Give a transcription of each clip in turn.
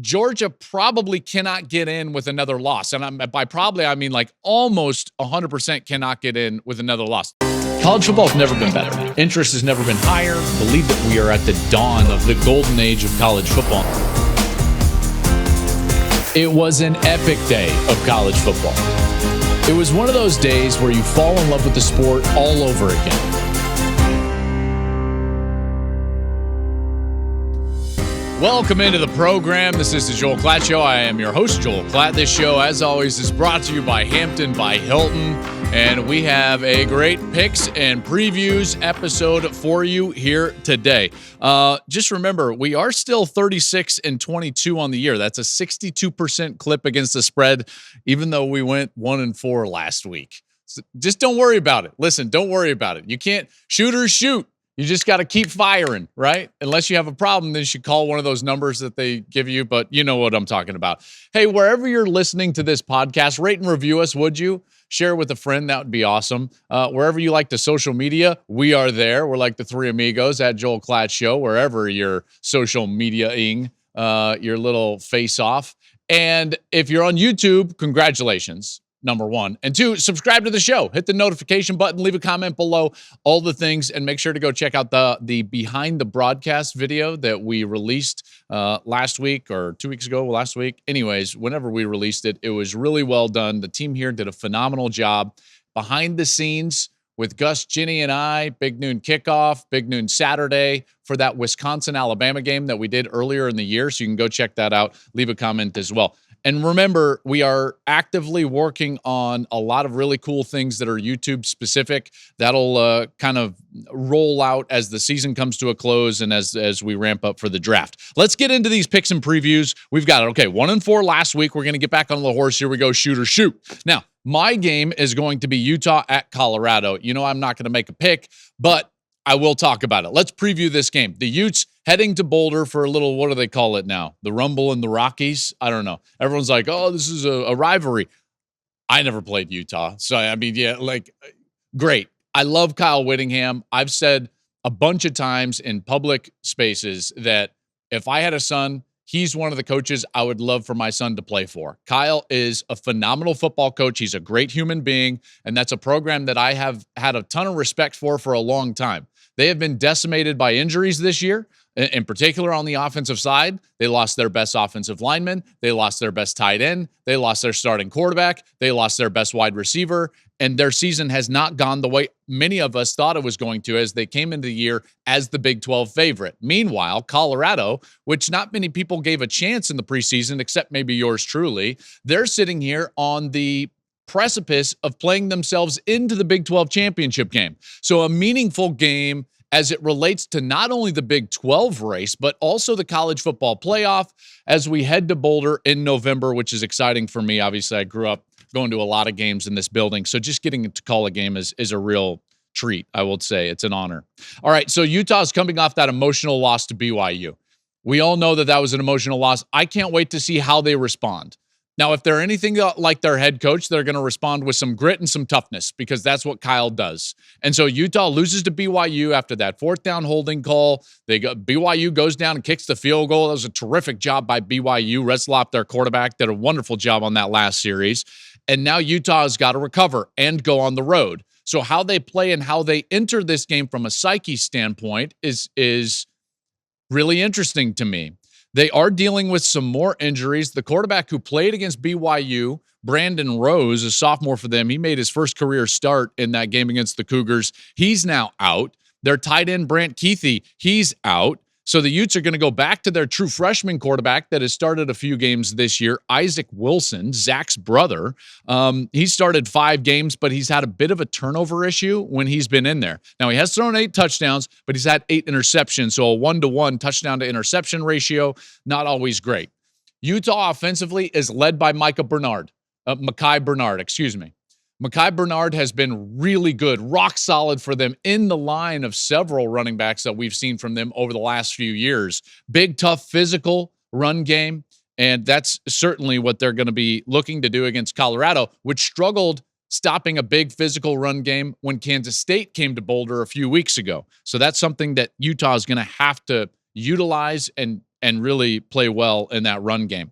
Georgia probably cannot get in with another loss. And by probably, I mean like almost 100% cannot get in with another loss. College football has never been better. Interest has never been higher. Believe that we are at the dawn of the golden age of college football. It was an epic day of college football. It was one of those days where you fall in love with the sport all over again. Welcome into the program. This is the Joel Klatt Show. I am your host, Joel Klatt. This show, as always, is brought to you by Hampton by Hilton. And we have a great picks and previews episode for you here today. Just remember, we are still 36-22 on the year. That's a 62% clip against the spread, even though we went 1-4 last week. So just don't worry about it. Listen, don't worry about it. You can't shooters shoot. You just got to keep firing, right? Unless you have a problem, then you should call one of those numbers that they give you, but you know what I'm talking about. Hey, wherever you're listening to this podcast, rate and review us, would you? Share with a friend. That would be awesome. Wherever you like the social media, we are there. We're like the three amigos at Joel Klatt Show, wherever you're social media-ing your little face-off. And if you're on YouTube, congratulations. Number one. And two, subscribe to the show. Hit the notification button, leave a comment below, all the things, and make sure to go check out the behind the broadcast video that we released last week or 2 weeks ago, last week. Anyways, whenever we released it, it was really well done. The team here did a phenomenal job behind the scenes with Gus, Ginny, and I. Big noon kickoff, big noon Saturday for that Wisconsin-Alabama game that we did earlier in the year. So you can go check that out. Leave a comment as well. And remember, we are actively working on a lot of really cool things that are YouTube specific. That'll kind of roll out as the season comes to a close and as we ramp up for the draft. Let's get into these picks and previews. We've got it. Okay, 1-4 last week. We're going to get back on the horse. Here we go. Shoot or shoot. Now, my game is going to be Utah at Colorado. You know I'm not going to make a pick, but I will talk about it. Let's preview this game. The Utes heading to Boulder for a little, what do they call it now? The Rumble in the Rockies? I don't know. Everyone's like, oh, this is a rivalry. I never played Utah. So, I mean, yeah, like, great. I love Kyle Whittingham. I've said a bunch of times in public spaces that if I had a son, he's one of the coaches I would love for my son to play for. Kyle is a phenomenal football coach. He's a great human being, and that's a program that I have had a ton of respect for a long time. They have been decimated by injuries this year, in particular on the offensive side. They lost their best offensive lineman. They lost their best tight end. They lost their starting quarterback. They lost their best wide receiver. And their season has not gone the way many of us thought it was going to as they came into the year as the Big 12 favorite. Meanwhile, Colorado, which not many people gave a chance in the preseason, except maybe yours truly, they're sitting here on the precipice of playing themselves into the Big 12 championship game. So a meaningful game as it relates to not only the Big 12 race, but also the college football playoff as we head to Boulder in November, which is exciting for me. Obviously, I grew up going to a lot of games in this building, so just getting to call a game is a real treat, I will say. It's an honor. All right, so Utah's coming off that emotional loss to BYU. We all know that was an emotional loss. I can't wait to see how they respond. Now, if they're anything like their head coach, they're going to respond with some grit and some toughness because that's what Kyle does. And so Utah loses to BYU after that fourth down holding call. BYU goes down and kicks the field goal. That was a terrific job by BYU. Reslop, their quarterback, did a wonderful job on that last series. And now Utah has got to recover and go on the road. So how they play and how they enter this game from a psyche standpoint is really interesting to me. They are dealing with some more injuries. The quarterback who played against BYU, Brandon Rose, a sophomore for them, he made his first career start in that game against the Cougars. He's now out. Their tight end, Brant Keithy, he's out. So the Utes are going to go back to their true freshman quarterback that has started a few games this year, Isaac Wilson, Zach's brother. He started 5 games, but he's had a bit of a turnover issue when he's been in there. Now, he has thrown 8 touchdowns, but he's had 8 interceptions, so a 1-to-1 touchdown to interception ratio, not always great. Utah offensively is led by Micah Bernard. Mekhi Bernard, excuse me. Mekhi Bernard has been really good, rock solid for them in the line of several running backs that we've seen from them over the last few years. Big, tough, physical run game, and that's certainly what they're going to be looking to do against Colorado, which struggled stopping a big physical run game when Kansas State came to Boulder a few weeks ago. So that's something that Utah is going to have to utilize and and really play well in that run game.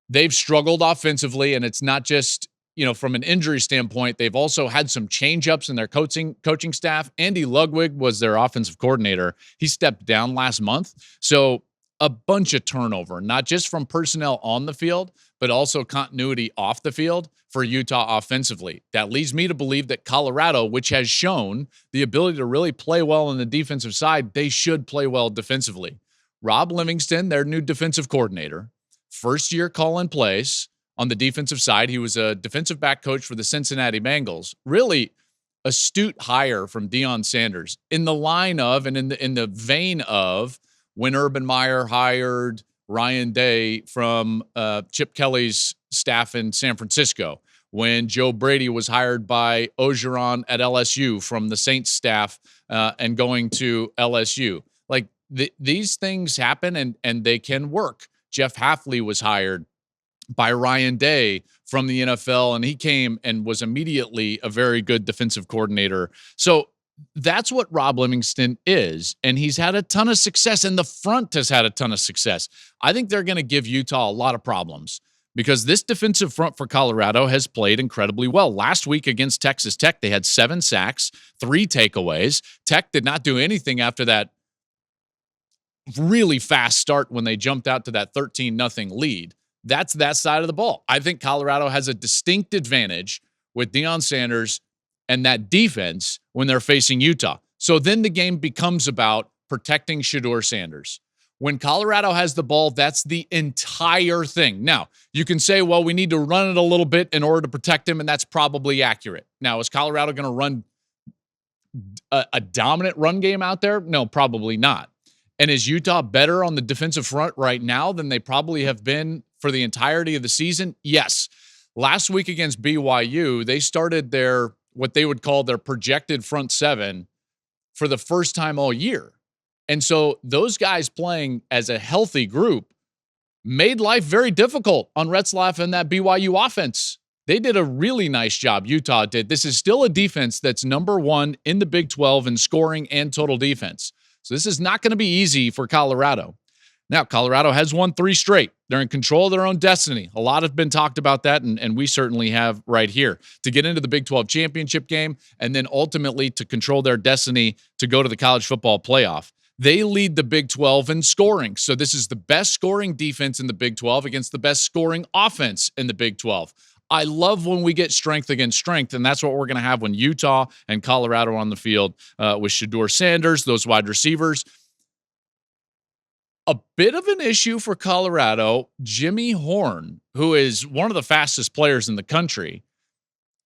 They've struggled offensively, and it's not just, from an injury standpoint. They've also had some change-ups in their coaching staff. Andy Ludwig was their offensive coordinator. He stepped down last month. So a bunch of turnover, not just from personnel on the field, but also continuity off the field for Utah offensively. That leads me to believe that Colorado, which has shown the ability to really play well on the defensive side, they should play well defensively. Rob Livingston, their new defensive coordinator, first-year call-in plays on the defensive side. He was a defensive back coach for the Cincinnati Bengals. Really astute hire from Deion Sanders in the line of and in the vein of when Urban Meyer hired Ryan Day from Chip Kelly's staff in San Francisco, when Joe Brady was hired by Orgeron at LSU from the Saints staff and going to LSU. Like these things happen and they can work. Jeff Hafley was hired by Ryan Day from the NFL, and he came and was immediately a very good defensive coordinator. So that's what Rob Livingston is, and he's had a ton of success, and the front has had a ton of success. I think they're going to give Utah a lot of problems because this defensive front for Colorado has played incredibly well. Last week against Texas Tech, they had 7 sacks, 3 takeaways. Tech did not do anything after that really fast start when they jumped out to that 13-0 lead. That's that side of the ball. I think Colorado has a distinct advantage with Deion Sanders and that defense when they're facing Utah. So then the game becomes about protecting Shedeur Sanders. When Colorado has the ball, that's the entire thing. Now, you can say, well, we need to run it a little bit in order to protect him, and that's probably accurate. Now, is Colorado going to run a dominant run game out there? No, probably not. And is Utah better on the defensive front right now than they probably have been for the entirety of the season? Yes. Last week against BYU, they started their what they would call their projected front 7 for the first time all year. And so those guys playing as a healthy group made life very difficult on Retzlaff and that BYU offense. They did a really nice job. Utah did. This is still a defense that's number 1 in the Big 12 in scoring and total defense. So this is not going to be easy for Colorado. Now, Colorado has won 3 straight. They're in control of their own destiny. A lot have been talked about that, and we certainly have right here. To get into the Big 12 championship game and then ultimately to control their destiny to go to the college football playoff. They lead the Big 12 in scoring. So this is the best scoring defense in the Big 12 against the best scoring offense in the Big 12. I love when we get strength against strength, and that's what we're going to have when Utah and Colorado are on the field with Shedeur Sanders, those wide receivers. A bit of an issue for Colorado, Jimmy Horn, who is one of the fastest players in the country,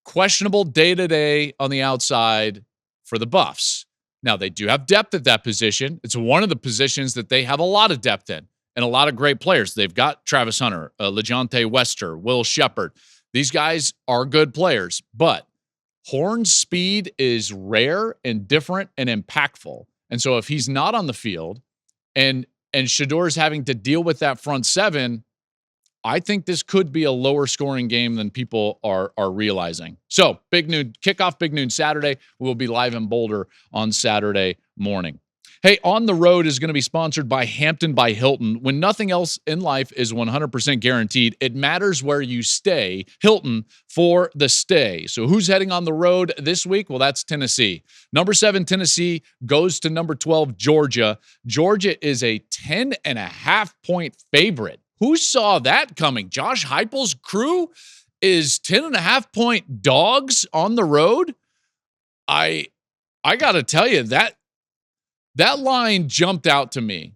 questionable day-to-day on the outside for the Buffs. Now, they do have depth at that position. It's one of the positions that they have a lot of depth in and a lot of great players. They've got Travis Hunter, LeJohntay Wester, Will Shepard. These guys are good players, but Horn's speed is rare and different and impactful. And so if he's not on the field and Shedeur is having to deal with that front 7, I think this could be a lower scoring game than people are realizing. So big noon kickoff, big noon Saturday. We will be live in Boulder on Saturday morning. Hey, On the Road is going to be sponsored by Hampton by Hilton. When nothing else in life is 100% guaranteed, it matters where you stay. Hilton for the stay. So who's heading on the road this week? Well, that's Tennessee. Number 7, Tennessee goes to number 12, Georgia. Georgia is a 10.5-point favorite. Who saw that coming? Josh Heupel's crew is 10.5-point dogs on the road. I got to tell you, that line jumped out to me.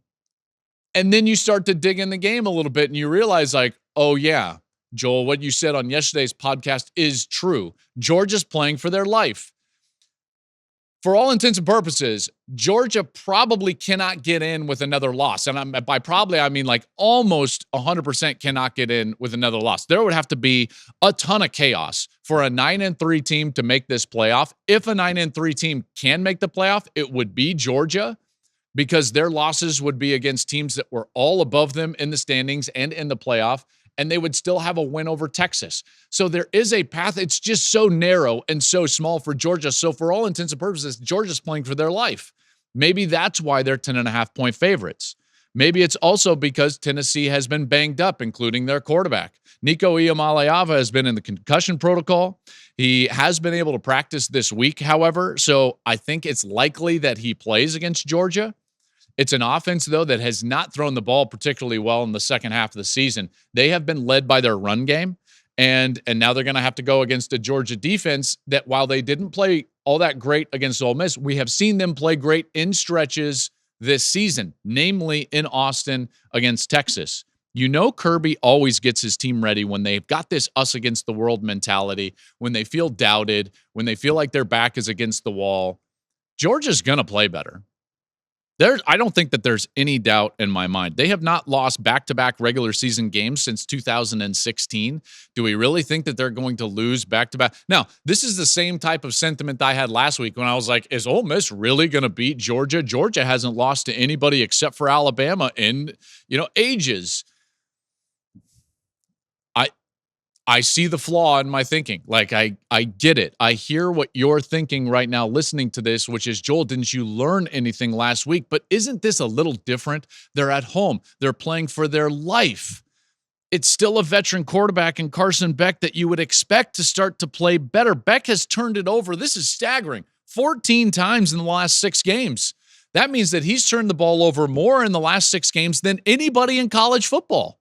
And then you start to dig in the game a little bit and you realize like, oh yeah, Joel, what you said on yesterday's podcast is true. Georgia's playing for their life. For all intents and purposes, Georgia probably cannot get in with another loss. And by probably, I mean like almost 100% cannot get in with another loss. There would have to be a ton of chaos for a 9-3 team to make this playoff. If a 9-3 team can make the playoff, it would be Georgia because their losses would be against teams that were all above them in the standings and in the playoff. And they would still have a win over Texas. So there is a path. It's just so narrow and so small for Georgia. So for all intents and purposes, Georgia's playing for their life. Maybe that's why they're 10.5-point favorites. Maybe it's also because Tennessee has been banged up, including their quarterback. Nico Iamaleava has been in the concussion protocol. He has been able to practice this week, however, so I think it's likely that he plays against Georgia. It's an offense, though, that has not thrown the ball particularly well in the second half of the season. They have been led by their run game, and now they're going to have to go against a Georgia defense that, while they didn't play all that great against Ole Miss, we have seen them play great in stretches this season, namely in Austin against Texas. You know, Kirby always gets his team ready when they've got this us against the world mentality, when they feel doubted, when they feel like their back is against the wall. Georgia's going to play better. I don't think that there's any doubt in my mind. They have not lost back-to-back regular season games since 2016. Do we really think that they're going to lose back-to-back? Now, this is the same type of sentiment I had last week when I was like, is Ole Miss really going to beat Georgia? Georgia hasn't lost to anybody except for Alabama in, ages. I see the flaw in my thinking. Like, I get it. I hear what you're thinking right now listening to this, which is, Joel, didn't you learn anything last week? But isn't this a little different? They're at home. They're playing for their life. It's still a veteran quarterback in Carson Beck that you would expect to start to play better. Beck has turned it over. This is staggering. 14 times in the last 6 games. That means that he's turned the ball over more in the last 6 games than anybody in college football.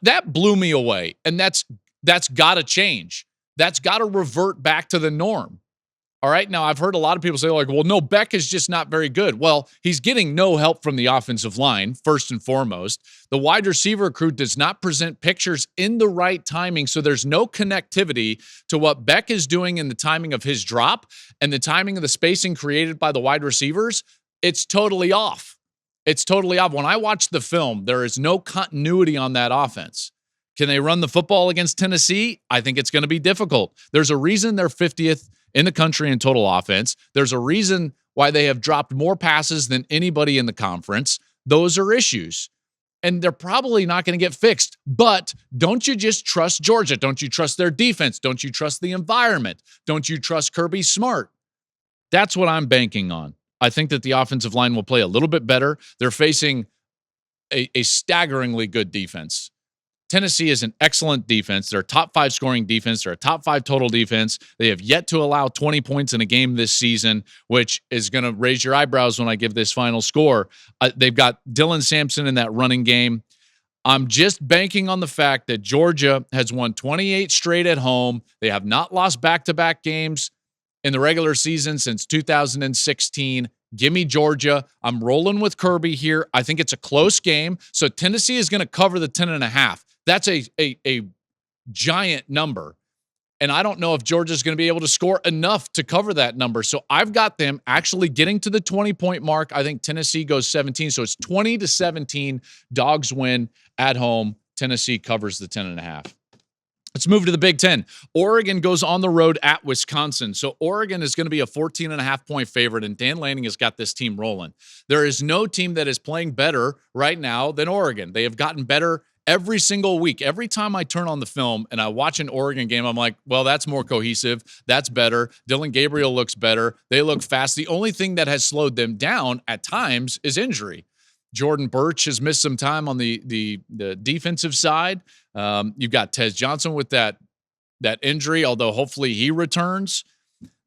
That blew me away, and that's got to change. That's got to revert back to the norm. All right, now I've heard a lot of people say, like, well, no, Beck is just not very good. Well, he's getting no help from the offensive line, first and foremost. The wide receiver crew does not present pictures in the right timing, so there's no connectivity to what Beck is doing in the timing of his drop and the timing of the spacing created by the wide receivers. It's totally off. It's totally off. When I watch the film, there is no continuity on that offense. Can they run the football against Tennessee? I think it's going to be difficult. There's a reason they're 50th in the country in total offense. There's a reason why they have dropped more passes than anybody in the conference. Those are issues. And they're probably not going to get fixed. But don't you just trust Georgia? Don't you trust their defense? Don't you trust the environment? Don't you trust Kirby Smart? That's what I'm banking on. I think that the offensive line will play a little bit better. They're facing a staggeringly good defense. Tennessee is an excellent defense. They're a top 5 scoring defense. They're a top 5 total defense. They have yet to allow 20 points in a game this season, which is going to raise your eyebrows when I give this final score. They've got Dylan Sampson in that running game. I'm just banking on the fact that Georgia has won 28 straight at home. They have not lost back-to-back games in the regular season since 2016. Give me Georgia. I'm rolling with Kirby here. I think it's a close game. So Tennessee is going to cover the 10.5. That's a giant number. And I don't know if Georgia's going to be able to score enough to cover that number. So I've got them actually getting to the 20-point mark. I think Tennessee goes 17. So it's 20-17. Dogs win at home. Tennessee covers the 10.5. Let's move to the Big Ten. Oregon goes on the road at Wisconsin. So Oregon is going to be a 14.5-point favorite, and Dan Lanning has got this team rolling. There is no team that is playing better right now than Oregon. They have gotten better every single week. Every time I turn on the film and I watch an Oregon game, I'm like, well, that's more cohesive. That's better. Dylan Gabriel looks better. They look fast. The only thing that has slowed them down at times is injury. Jordan Birch has missed some time on the defensive side. You've got Tez Johnson with that injury, although hopefully he returns.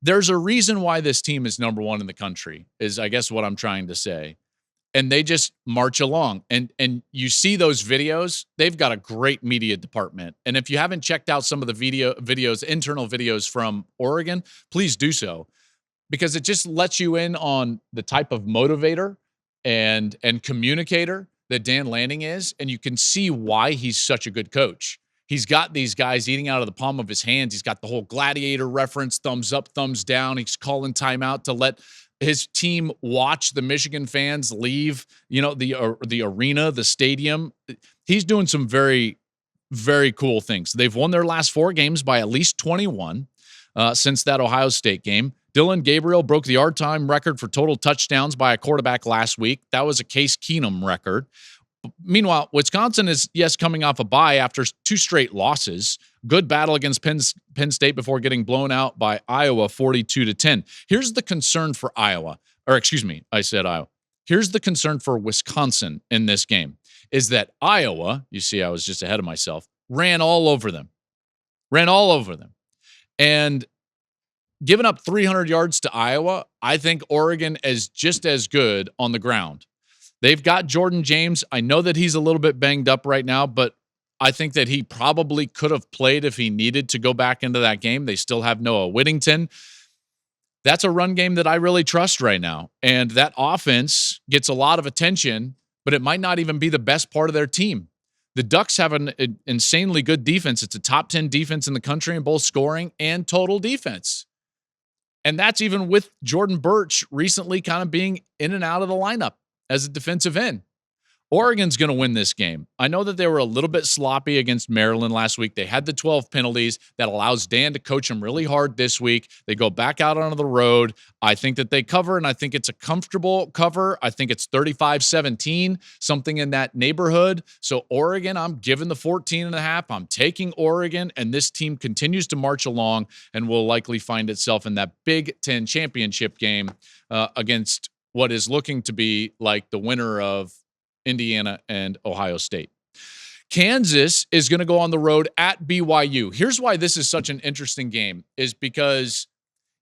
There's a reason why this team is number 1 in the country, is I guess what I'm trying to say. And they just march along. And you see those videos, they've got a great media department. And if you haven't checked out some of the videos, internal videos from Oregon, please do so, because it just lets you in on the type of motivator and communicator that Dan Lanning is, and you can see why he's such a good coach. He's got these guys eating out of the palm of his hands. He's got the whole gladiator reference, thumbs up, thumbs down. He's calling timeout to let his team watch the Michigan fans leave, the arena, the stadium. He's doing some very, very cool things. They've won their last 4 games by at least 21 since that Ohio State game. Dylan Gabriel broke the all-time record for total touchdowns by a quarterback last week. That was a Case Keenum record. Meanwhile, Wisconsin is, yes, coming off a bye after 2 straight losses. Good battle against Penn State before getting blown out by Iowa 42-10. Here's the concern for Iowa. Or excuse me, I said Iowa. Here's the concern for Wisconsin in this game is that Iowa, you see, I was just ahead of myself, ran all over them. And giving up 300 yards to Iowa, I think Oregon is just as good on the ground. They've got Jordan James. I know that he's a little bit banged up right now, but I think that he probably could have played if he needed to go back into that game. They still have Noah Whittington. That's a run game that I really trust right now. And that offense gets a lot of attention, but it might not even be the best part of their team. The Ducks have an insanely good defense. It's a top 10 defense in the country in both scoring and total defense. And that's even with Jordan Birch recently kind of being in and out of the lineup as a defensive end. Oregon's going to win this game. I know that they were a little bit sloppy against Maryland last week. They had the 12 penalties. That allows Dan to coach them really hard this week. They go back out onto the road. I think that they cover, and I think it's a comfortable cover. I think it's 35-17, something in that neighborhood. So Oregon, I'm giving the 14.5. I'm taking Oregon, and this team continues to march along and will likely find itself in that Big Ten championship game against what is looking to be like the winner of Indiana and Ohio State. Kansas is going to go on the road at BYU. Here's why this is such an interesting game is because,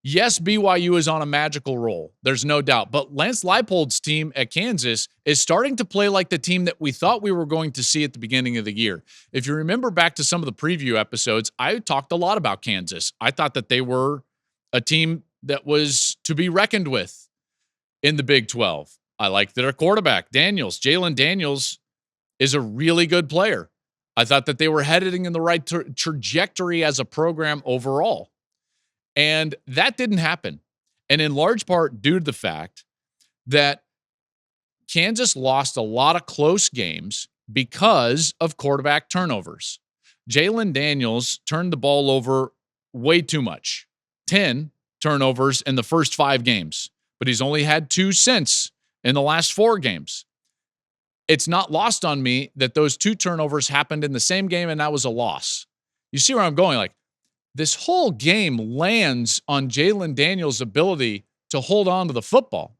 yes, BYU is on a magical roll. There's no doubt. But Lance Leipold's team at Kansas is starting to play like the team that we thought we were going to see at the beginning of the year. If you remember back to some of the preview episodes, I talked a lot about Kansas. I thought that they were a team that was to be reckoned with in the Big 12. I like their quarterback, Daniels. Jalen Daniels is a really good player. I thought that they were heading in the right trajectory as a program overall. And that didn't happen. And in large part due to the fact that Kansas lost a lot of close games because of quarterback turnovers. Jalen Daniels turned the ball over way too much. 10 turnovers in the first 5 games. But he's only had 2 since in the last 4 games. It's not lost on me that those 2 turnovers happened in the same game, and that was a loss. You see where I'm going? Like, this whole game lands on Jalen Daniels' ability to hold on to the football.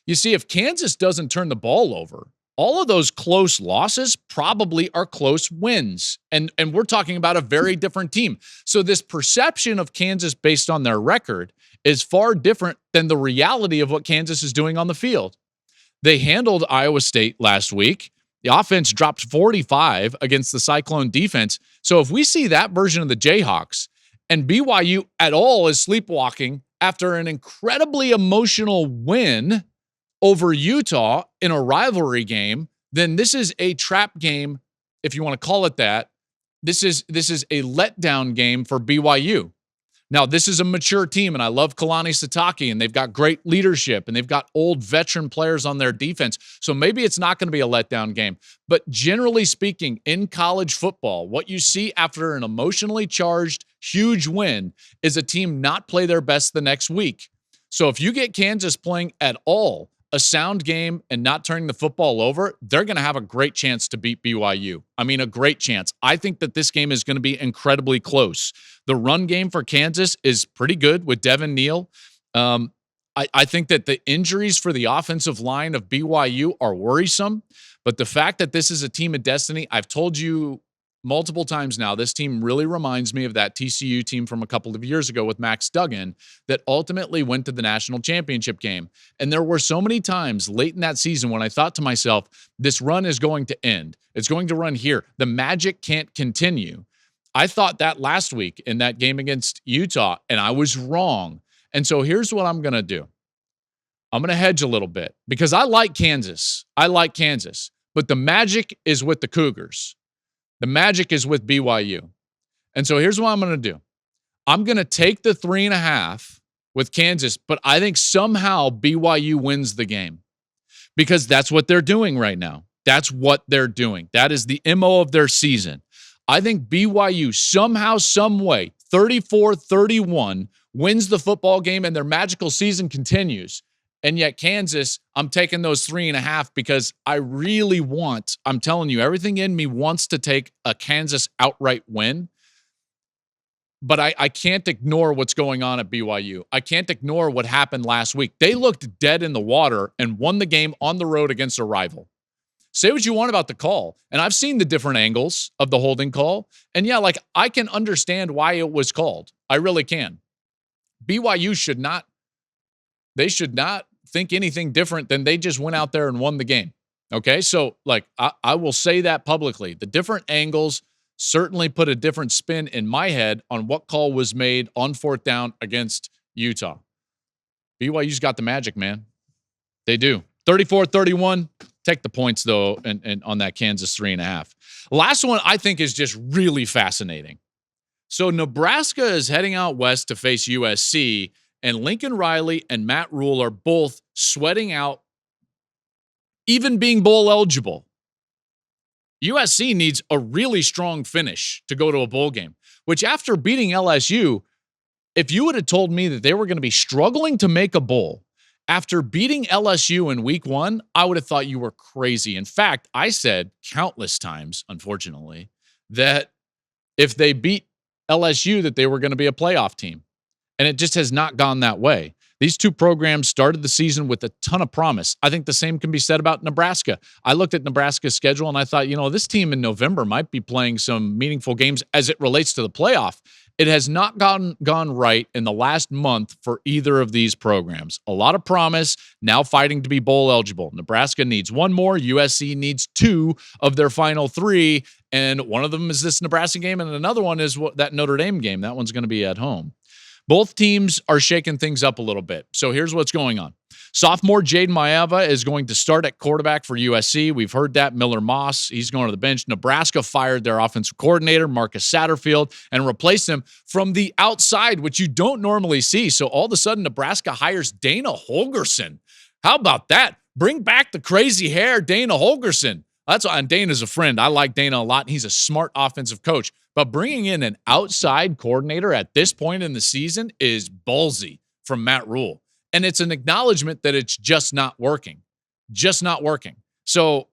You see, if Kansas doesn't turn the ball over, all of those close losses probably are close wins. And we're talking about a very different team. So this perception of Kansas based on their record is far different than the reality of what Kansas is doing on the field. They handled Iowa State last week. The offense dropped 45 against the Cyclone defense. So if we see that version of the Jayhawks and BYU at all is sleepwalking after an incredibly emotional win over Utah in a rivalry game, then this is a trap game, if you want to call it that. This is a letdown game for BYU. Now, this is a mature team, and I love Kalani Sitake, and they've got great leadership, and they've got old veteran players on their defense. So maybe it's not going to be a letdown game. But generally speaking, in college football, what you see after an emotionally charged, huge win is a team not play their best the next week. So if you get Kansas playing at all a sound game and not turning the football over, they're going to have a great chance to beat BYU. I mean, a great chance. I think that this game is going to be incredibly close. The run game for Kansas is pretty good with Devin Neal. I think that the injuries for the offensive line of BYU are worrisome, but the fact that this is a team of destiny, I've told you multiple times now, this team really reminds me of that TCU team from a couple of years ago with Max Duggan that ultimately went to the national championship game. And there were so many times late in that season when I thought to myself, this run is going to end. It's going to run here. The magic can't continue. I thought that last week in that game against Utah, and I was wrong. And so here's what I'm going to do. I'm going to hedge a little bit because I like Kansas. But the magic is with the Cougars. The magic is with BYU. And so here's what I'm going to do. I'm going to take the 3.5 with Kansas, but I think somehow BYU wins the game because that's what they're doing right now. That's what they're doing. That is the MO of their season. I think BYU somehow, some way, 34-31 wins the football game and their magical season continues. And yet Kansas, I'm taking those 3.5 because I really want, I'm telling you, everything in me wants to take a Kansas outright win. But I can't ignore what's going on at BYU. I can't ignore what happened last week. They looked dead in the water and won the game on the road against a rival. Say what you want about the call. And I've seen the different angles of the holding call. And yeah, like I can understand why it was called. I really can. BYU should not think anything different than they just went out there and won the game. Okay. So like I will say that publicly. The different angles certainly put a different spin in my head on what call was made on 4th down against Utah. BYU's got the magic, man. They do. 34-31. Take the points, though, and on that Kansas 3.5. Last one I think is just really fascinating. So Nebraska is heading out west to face USC, and Lincoln Riley and Matt Rule are both sweating out even being bowl eligible. USC needs a really strong finish to go to a bowl game, which after beating LSU, if you would have told me that they were going to be struggling to make a bowl after beating LSU in week 1, I would have thought you were crazy. In fact, I said countless times, unfortunately, that if they beat LSU, that they were going to be a playoff team. And it just has not gone that way. These two programs started the season with a ton of promise. I think the same can be said about Nebraska. I looked at Nebraska's schedule and I thought, this team in November might be playing some meaningful games as it relates to the playoff. It has not gone right in the last month for either of these programs. A lot of promise, now fighting to be bowl eligible. Nebraska needs 1 more. USC needs 2 of their final 3. And one of them is this Nebraska game, and another one is that Notre Dame game. That one's going to be at home. Both teams are shaking things up a little bit. So here's what's going on. Sophomore Jaden Maeva is going to start at quarterback for USC. We've heard that. Miller Moss, he's going to the bench. Nebraska fired their offensive coordinator, Marcus Satterfield, and replaced him from the outside, which you don't normally see. So all of a sudden, Nebraska hires Dana Holgorsen. How about that? Bring back the crazy hair, Dana Holgorsen. And Dana's a friend. I like Dana a lot. He's a smart offensive coach. But bringing in an outside coordinator at this point in the season is ballsy from Matt Rule. And it's an acknowledgement that it's just not working. Just not working. So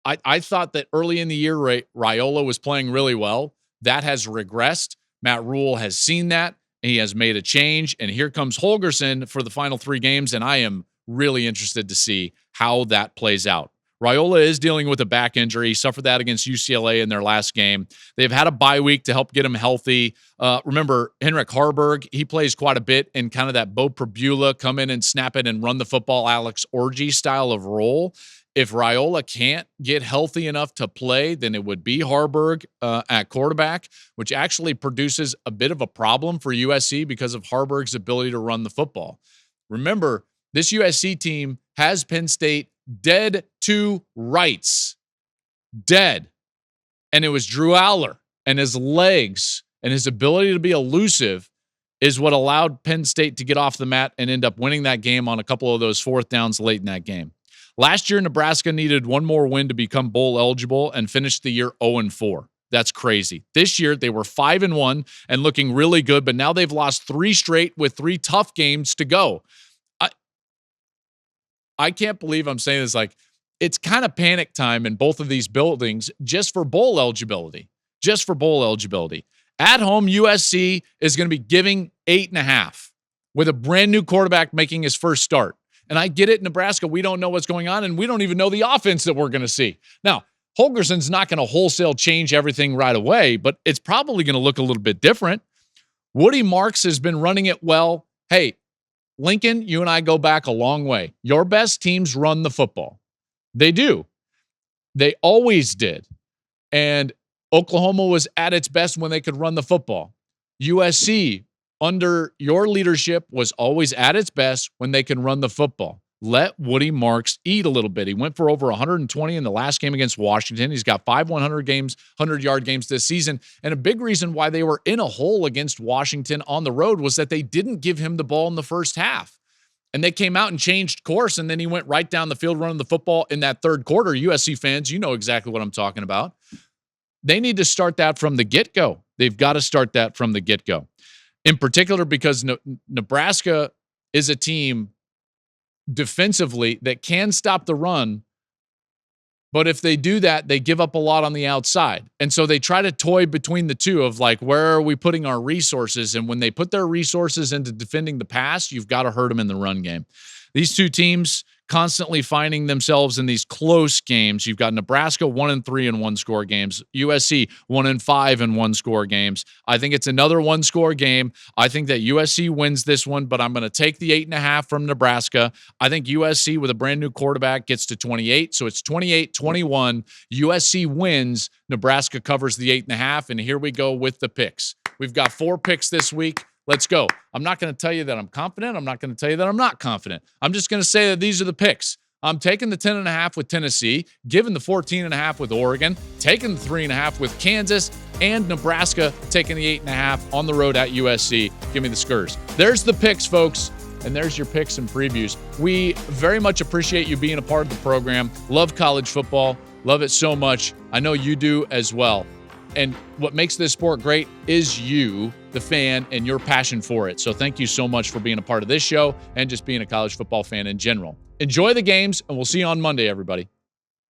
I thought that early in the year, Raiola was playing really well. That has regressed. Matt Rule has seen that. And he has made a change. And here comes Holgorsen for the final 3 games. And I am really interested to see how that plays out. Raiola is dealing with a back injury. He suffered that against UCLA in their last game. They've had a bye week to help get him healthy. Remember, Henrik Harburg, he plays quite a bit in kind of that Bo Prabula, come in and snap it and run the football, Alex Orji style of role. If Raiola can't get healthy enough to play, then it would be Harburg at quarterback, which actually produces a bit of a problem for USC because of Harburg's ability to run the football. Remember, this USC team has Penn State dead to rights. Dead. And it was Drew Aller and his legs and his ability to be elusive is what allowed Penn State to get off the mat and end up winning that game on a couple of those 4th downs late in that game. Last year, Nebraska needed 1 more win to become bowl eligible and finished the year 0-4. That's crazy. This year, they were 5-1 and looking really good, but now they've lost 3 straight with 3 tough games to go. I can't believe I'm saying this. Like, it's kind of panic time in both of these buildings just for bowl eligibility. Just for bowl eligibility. At home, USC is going to be giving 8.5 with a brand new quarterback making his first start. And I get it, Nebraska, we don't know what's going on, and we don't even know the offense that we're going to see. Now, Holgorsen's not going to wholesale change everything right away, but it's probably going to look a little bit different. Woody Marks has been running it well. Hey, Lincoln, you and I go back a long way. Your best teams run the football. They do. They always did. And Oklahoma was at its best when they could run the football. USC, under your leadership, was always at its best when they can run the football. Let Woody Marks eat a little bit. He went for over 120 in the last game against Washington. He's got 5 100-yard games this season. And a big reason why they were in a hole against Washington on the road was that they didn't give him the ball in the first half. And they came out and changed course, and then he went right down the field running the football in that third quarter. USC fans, you know exactly what I'm talking about. They need to start that from the get-go. They've got to start that from the get-go. In particular, because Nebraska is a team defensively that can stop the run But if they do that, they give up a lot on the outside. And so they try to toy between the two of like, where are we putting our resources? And when they put their resources into defending the pass, you've got to hurt them in the run game. These two teams constantly finding themselves in these close games. You've got Nebraska 1-3 in one-score games, USC 1-5 in one-score games. I think it's another one-score game. I think that USC wins this one, but I'm going to take the 8.5 from Nebraska. I think USC with a brand new quarterback gets to 28, so it's 28-21. USC wins. Nebraska covers the 8.5, and here we go with the picks. We've got 4 picks this week. Let's go. I'm not going to tell you that I'm confident. I'm not going to tell you that I'm not confident. I'm just going to say that these are the picks. I'm taking the 10.5 with Tennessee, giving the 14.5 with Oregon, taking the 3.5 with Kansas, and Nebraska taking the 8.5 on the road at USC. Give me the Skurs. There's the picks, folks, and there's your picks and previews. We very much appreciate you being a part of the program. Love college football. Love it so much. I know you do as well. And what makes this sport great is you, the fan, and your passion for it. So thank you so much for being a part of this show and just being a college football fan in general. Enjoy the games, and we'll see you on Monday, everybody.